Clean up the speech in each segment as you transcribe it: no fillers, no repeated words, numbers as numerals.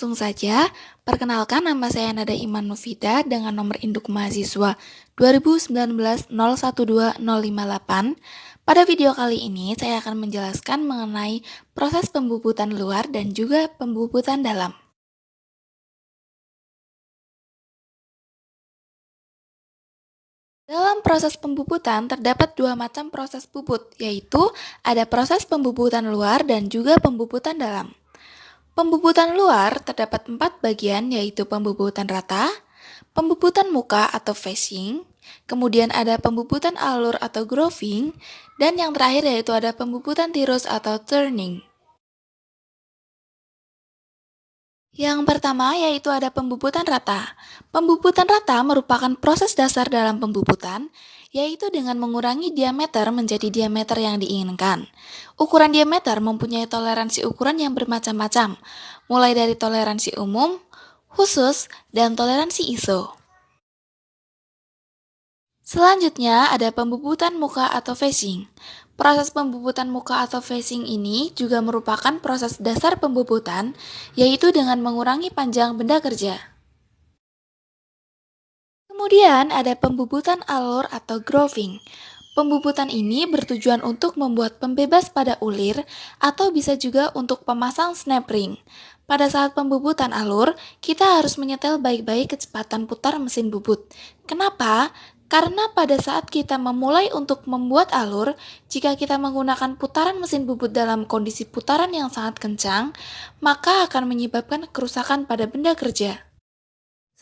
Langsung saja, perkenalkan nama saya Nada Iman Nufida dengan nomor induk mahasiswa 2019-012058. Pada video kali ini, saya akan menjelaskan mengenai proses pembubutan luar dan juga pembubutan dalam. Dalam proses pembubutan, terdapat dua macam proses bubut, yaitu ada proses pembubutan luar dan juga pembubutan dalam. Pembubutan luar terdapat 4 bagian, yaitu pembubutan rata, pembubutan muka atau facing, kemudian ada pembubutan alur atau grooving, dan yang terakhir yaitu ada pembubutan tirus atau turning. Yang pertama yaitu ada pembubutan rata. Pembubutan rata merupakan proses dasar dalam pembubutan, yaitu dengan mengurangi diameter menjadi diameter yang diinginkan. Ukuran diameter mempunyai toleransi ukuran yang bermacam-macam, mulai dari toleransi umum, khusus, dan toleransi ISO. Selanjutnya ada pembubutan muka atau facing. Proses pembubutan muka atau facing ini juga merupakan proses dasar pembubutan, yaitu dengan mengurangi panjang benda kerja. Kemudian ada pembubutan alur atau grooving. Pembubutan ini bertujuan untuk membuat pembebas pada ulir atau bisa juga untuk pemasang snap ring. Pada saat pembubutan alur, kita harus menyetel baik-baik kecepatan putar mesin bubut. Kenapa? Karena pada saat kita memulai untuk membuat alur, jika kita menggunakan putaran mesin bubut dalam kondisi putaran yang sangat kencang, maka akan menyebabkan kerusakan pada benda kerja.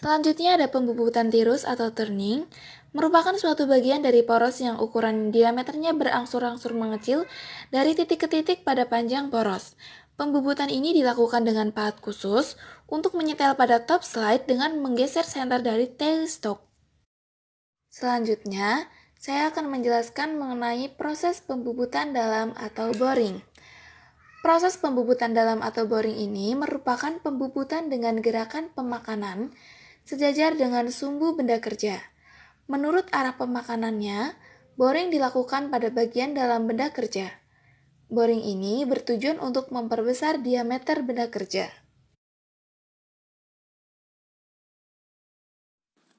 Selanjutnya ada pembubutan tirus atau turning, merupakan suatu bagian dari poros yang ukuran diameternya berangsur-angsur mengecil dari titik ke titik pada panjang poros. Pembubutan ini dilakukan dengan pahat khusus untuk menyetel pada top slide dengan menggeser senter dari tailstock. Selanjutnya, saya akan menjelaskan mengenai proses pembubutan dalam atau boring. Proses pembubutan dalam atau boring ini merupakan pembubutan dengan gerakan pemakanan sejajar dengan sumbu benda kerja. Menurut arah pemakanannya, boring dilakukan pada bagian dalam benda kerja. Boring ini bertujuan untuk memperbesar diameter benda kerja.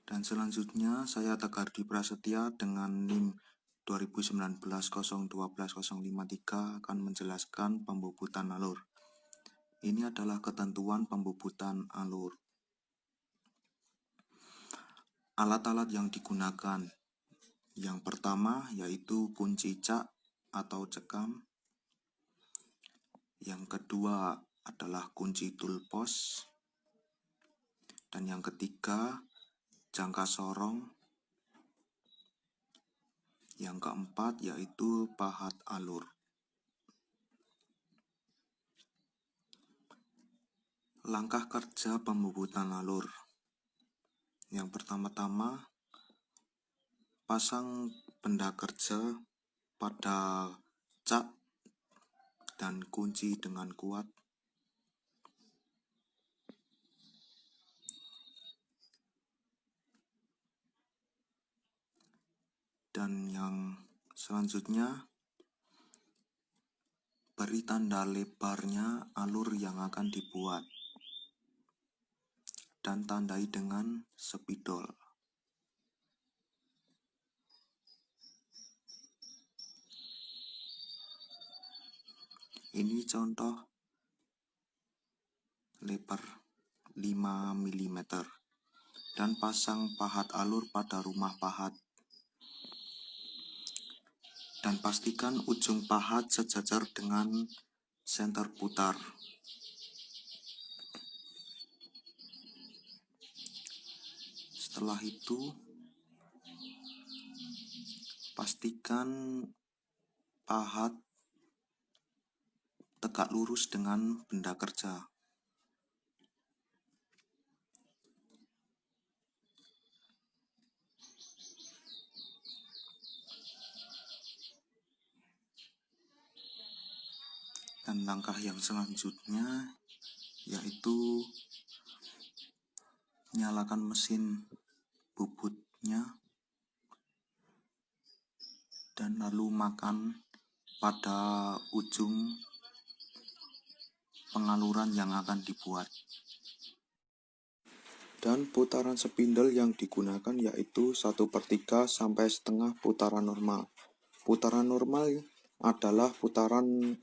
Dan selanjutnya saya Tegardi Prasetya dengan NIM 2019-012-053 akan menjelaskan pembubutan alur. Ini adalah ketentuan pembubutan alur. Alat-alat yang digunakan. Yang pertama yaitu kunci cak atau cekam. Yang kedua adalah kunci tulpos. Dan yang ketiga jangka sorong. Yang keempat yaitu pahat alur. Langkah kerja pembubutan alur. Yang pertama-tama, pasang benda kerja pada cak dan kunci dengan kuat. Dan yang selanjutnya, beri tanda lebarnya alur yang akan dibuat. Dan tandai dengan spidol. Ini contoh lebar 5 mm. Dan pasang pahat alur pada rumah pahat. Dan pastikan ujung pahat sejajar dengan senter putar. Setelah itu, pastikan pahat tegak lurus dengan benda kerja. Dan langkah yang selanjutnya yaitu nyalakan mesin bubutnya dan lalu makan pada ujung pengaluran yang akan dibuat. Dan putaran spindle yang digunakan yaitu 1/3 sampai setengah putaran normal. Putaran normal adalah putaran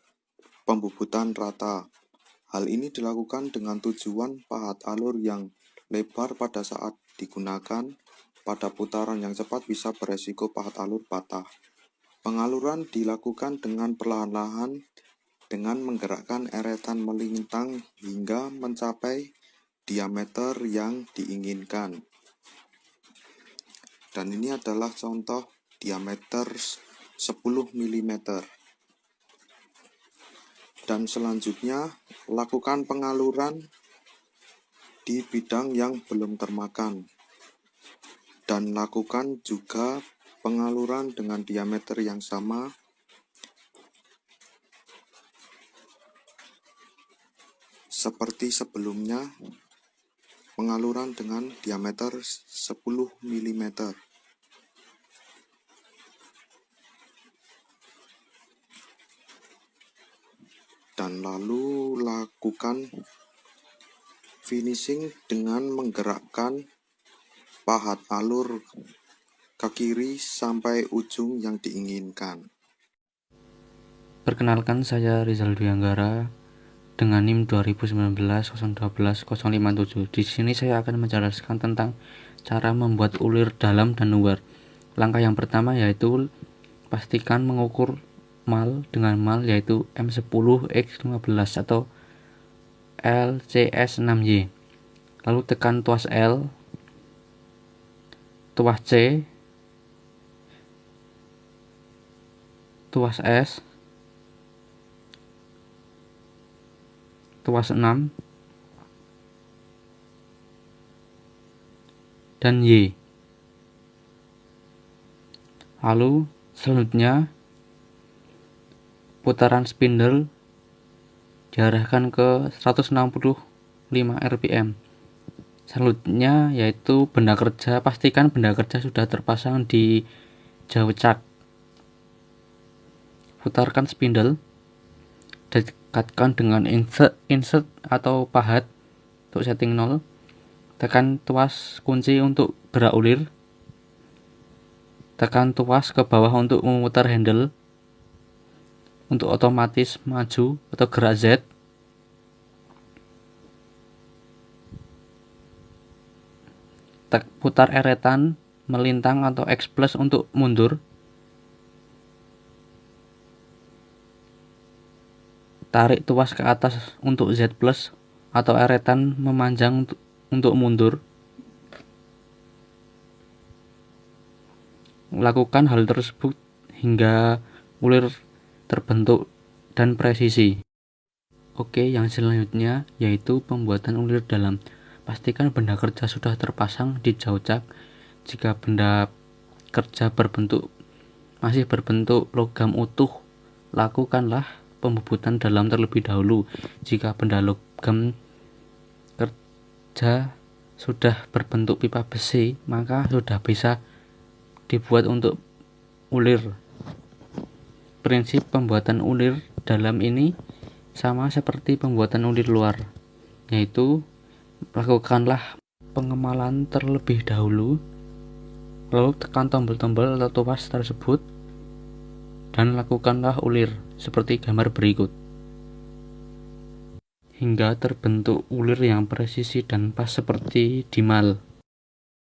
pembubutan rata. Hal ini dilakukan dengan tujuan pahat alur yang lebar pada saat digunakan pada putaran yang cepat bisa beresiko pahat alur patah. Pengaluran dilakukan dengan perlahan-lahan dengan menggerakkan eretan melintang hingga mencapai diameter yang diinginkan. Dan ini adalah contoh diameter 10 mm. Dan selanjutnya, lakukan pengaluran di bidang yang belum termakan. Dan lakukan juga pengaluran dengan diameter yang sama seperti sebelumnya, pengaluran dengan diameter 10 mm. Dan lalu lakukan finishing dengan menggerakkan pahat alur ke kiri sampai ujung yang diinginkan. Perkenalkan, saya Rizal Dwi Anggara dengan NIM 2019-012-057. Di sini saya akan menjelaskan tentang cara membuat ulir dalam dan luar. Langkah yang pertama yaitu pastikan mengukur mal dengan mal yaitu M10X15 atau LCS6Y. Lalu tekan tuas L, tuas C, tuas S, tuas 6, dan Y. Lalu selanjutnya putaran spindle diarahkan ke 165 rpm. Selanjutnya yaitu benda kerja, pastikan benda kerja sudah terpasang di jaucak. Putarkan spindle, dekatkan dengan insert atau pahat untuk setting 0. Tekan tuas kunci untuk gerak ulir. Tekan tuas ke bawah untuk memutar handle untuk otomatis maju atau gerak Z. Putar eretan melintang atau X plus untuk mundur. Tarik tuas ke atas untuk Z plus atau eretan memanjang untuk mundur. Lakukan hal tersebut hingga ulir terbentuk dan presisi. Oke, yang selanjutnya yaitu pembuatan ulir dalam. Pastikan benda kerja sudah terpasang di jaucak. Jika benda kerja masih berbentuk logam utuh, lakukanlah pembubutan dalam terlebih dahulu. Jika benda logam kerja sudah berbentuk pipa besi, maka sudah bisa dibuat untuk ulir. Prinsip pembuatan ulir dalam ini sama seperti pembuatan ulir luar, yaitu lakukanlah pengemalan terlebih dahulu, lalu tekan tombol-tombol atau tuas tersebut, dan lakukanlah ulir seperti gambar berikut hingga terbentuk ulir yang presisi dan pas seperti di mal.